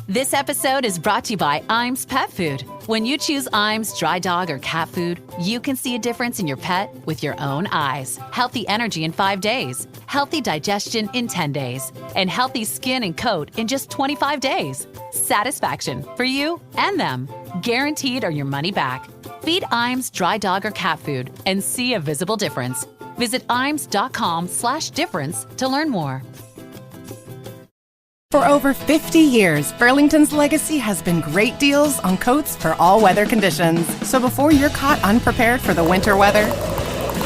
This episode is brought to you by Iams Pet Food. When you choose Iams dry dog or cat food, you can see a difference in your pet with your own eyes. Healthy energy in 5 days, healthy digestion in 10 days, and healthy skin and coat in just 25 days. Satisfaction for you and them. Guaranteed or your money back. Feed Iams dry dog or cat food and see a visible difference. Visit iams.com/difference to learn more. For over 50 years, Burlington's legacy has been great deals on coats for all weather conditions. So before you're caught unprepared for the winter weather,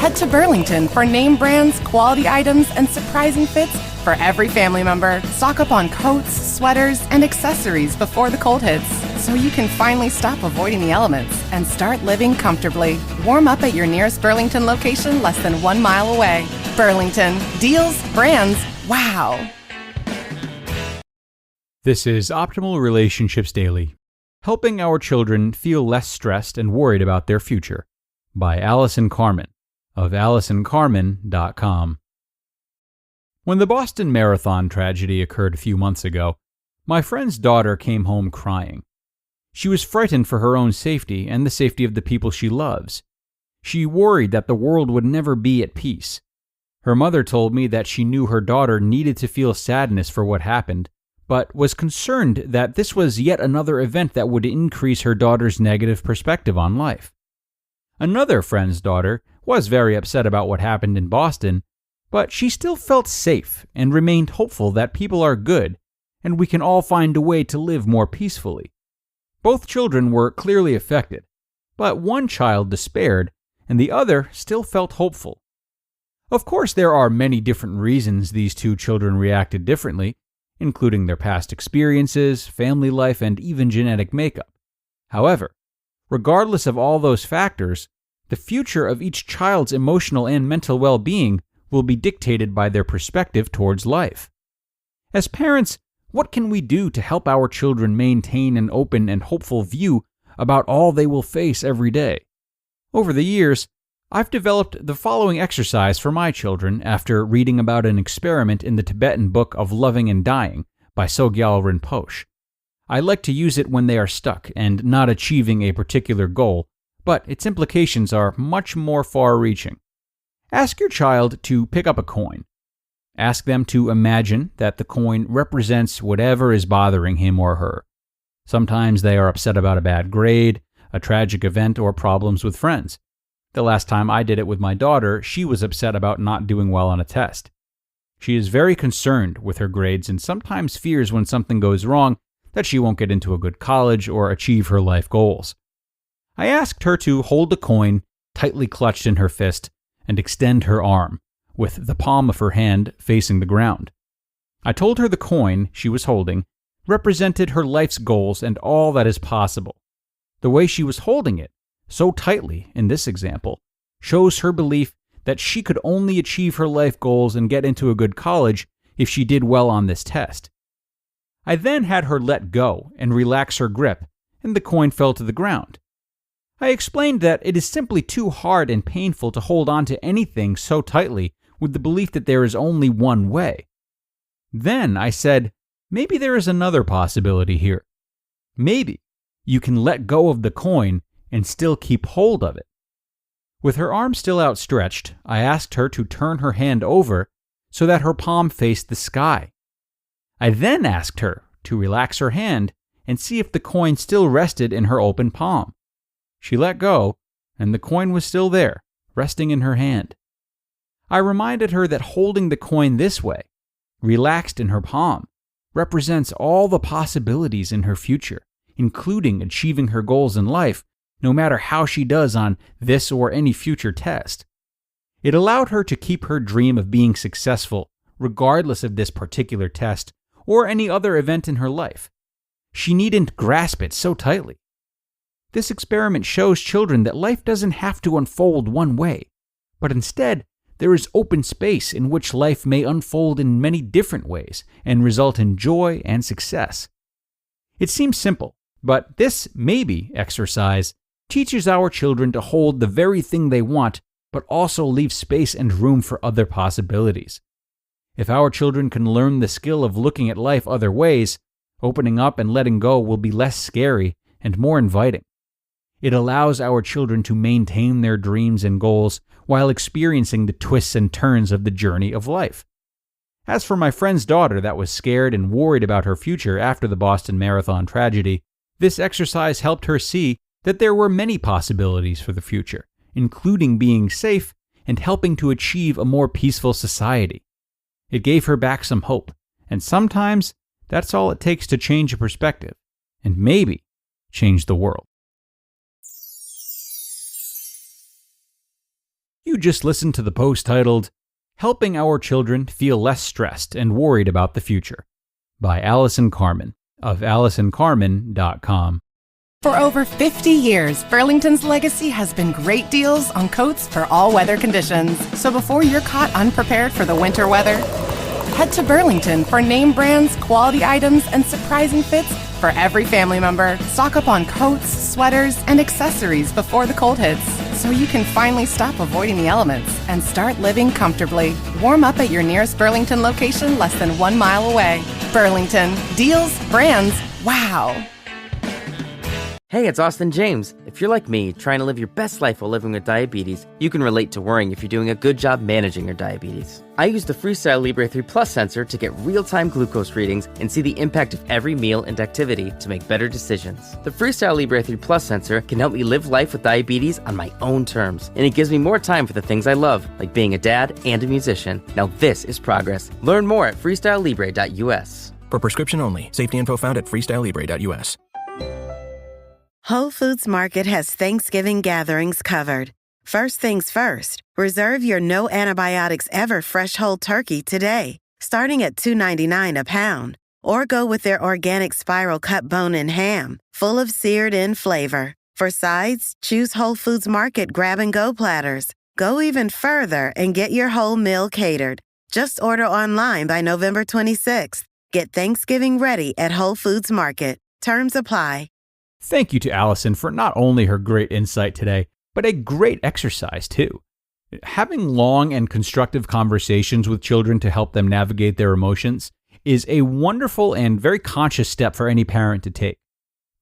head to Burlington for name brands, quality items, and surprising fits for every family member. Stock up on coats, sweaters, and accessories before the cold hits, so you can finally stop avoiding the elements and start living comfortably. Warm up at your nearest Burlington location less than 1 mile away. Burlington. Deals, brands, wow. This is Optimal Relationships Daily, helping our children feel less stressed and worried about their future, by Allison Carmen of AllisonCarmen.com. When the Boston Marathon tragedy occurred a few months ago, my friend's daughter came home crying. She was frightened for her own safety and the safety of the people she loves. She worried that the world would never be at peace. Her mother told me that she knew her daughter needed to feel sadness for what happened, but was concerned that this was yet another event that would increase her daughter's negative perspective on life. Another friend's daughter was very upset about what happened in Boston, but she still felt safe and remained hopeful that people are good and we can all find a way to live more peacefully. Both children were clearly affected, but one child despaired and the other still felt hopeful. Of course, there are many different reasons these two children reacted differently, including their past experiences, family life, and even genetic makeup. However, regardless of all those factors, the future of each child's emotional and mental well-being will be dictated by their perspective towards life. As parents, what can we do to help our children maintain an open and hopeful view about all they will face every day? Over the years, I've developed the following exercise for my children after reading about an experiment in the Tibetan Book of Loving and Dying by Sogyal Rinpoche. I like to use it when they are stuck and not achieving a particular goal, but its implications are much more far-reaching. Ask your child to pick up a coin. Ask them to imagine that the coin represents whatever is bothering him or her. Sometimes they are upset about a bad grade, a tragic event, or problems with friends. The last time I did it with my daughter, she was upset about not doing well on a test. She is very concerned with her grades and sometimes fears when something goes wrong that she won't get into a good college or achieve her life goals. I asked her to hold the coin tightly clutched in her fist and extend her arm, with the palm of her hand facing the ground. I told her the coin she was holding represented her life's goals and all that is possible. The way she was holding it, so tightly in this example, shows her belief that she could only achieve her life goals and get into a good college if she did well on this test. I then had her let go and relax her grip, and the coin fell to the ground. I explained that it is simply too hard and painful to hold on to anything so tightly with the belief that there is only one way. Then I said, maybe there is another possibility here. Maybe you can let go of the coin and still keep hold of it. With her arm still outstretched, I asked her to turn her hand over so that her palm faced the sky. I then asked her to relax her hand and see if the coin still rested in her open palm. She let go, and the coin was still there, resting in her hand. I reminded her that holding the coin this way, relaxed in her palm, represents all the possibilities in her future, including achieving her goals in life, no matter how she does on this or any future test. It allowed her to keep her dream of being successful, regardless of this particular test or any other event in her life. She needn't grasp it so tightly. This experiment shows children that life doesn't have to unfold one way, but instead, there is open space in which life may unfold in many different ways and result in joy and success. It seems simple, but this maybe exercise teaches our children to hold the very thing they want, but also leave space and room for other possibilities. If our children can learn the skill of looking at life other ways, Opening up and letting go will be less scary and more inviting. It allows our children to maintain their dreams and goals while experiencing the twists and turns of the journey of life. As for my friend's daughter that was scared and worried about her future after the Boston Marathon tragedy, this exercise helped her see that there were many possibilities for the future, including being safe and helping to achieve a more peaceful society. It gave her back some hope, and sometimes that's all it takes to change a perspective, and maybe change the world. You just listened to the post titled, Helping Our Children Feel Less Stressed and Worried About the Future by Allison Carmen of AllisonCarmen.com. For over 50 years, Burlington's legacy has been great deals on coats for all weather conditions. So before you're caught unprepared for the winter weather, head to Burlington for name brands, quality items, and surprising fits for every family member. Stock up on coats, sweaters, and accessories before the cold hits, so you can finally stop avoiding the elements and start living comfortably. Warm up at your nearest Burlington location less than 1 mile away. Burlington. Deals, brands, wow. Hey, it's Austin James. If you're like me, trying to live your best life while living with diabetes, you can relate to worrying if you're doing a good job managing your diabetes. I use the Freestyle Libre 3 Plus sensor to get real-time glucose readings and see the impact of every meal and activity to make better decisions. The Freestyle Libre 3 Plus sensor can help me live life with diabetes on my own terms, and it gives me more time for the things I love, like being a dad and a musician. Now this is progress. Learn more at freestylelibre.us. For prescription only. Safety info found at freestylelibre.us. Whole Foods Market has Thanksgiving gatherings covered. First things first, reserve your no antibiotics ever fresh whole turkey today, starting at $2.99 a pound. Or go with their organic spiral cut bone-in ham, full of seared-in flavor. For sides, choose Whole Foods Market grab-and-go platters. Go even further and get your whole meal catered. Just order online by November 26th. Get Thanksgiving ready at Whole Foods Market. Terms apply. Thank you to Allison for not only her great insight today, but a great exercise too. Having long and constructive conversations with children to help them navigate their emotions is a wonderful and very conscious step for any parent to take.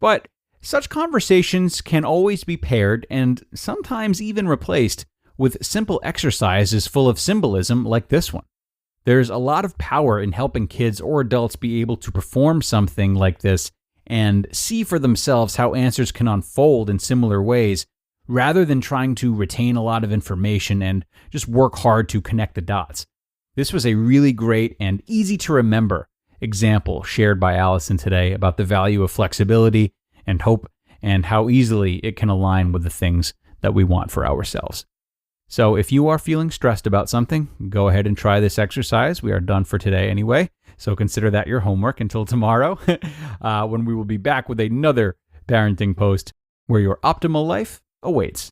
But such conversations can always be paired and sometimes even replaced with simple exercises full of symbolism like this one. There's a lot of power in helping kids or adults be able to perform something like this and see for themselves how answers can unfold in similar ways, rather than trying to retain a lot of information and just work hard to connect the dots. This was a really great and easy to remember example shared by Allison today about the value of flexibility and hope and how easily it can align with the things that we want for ourselves. So if you are feeling stressed about something, go ahead and try this exercise. We are done for today anyway, so consider that your homework until tomorrow, when we will be back with another parenting post where your optimal life awaits.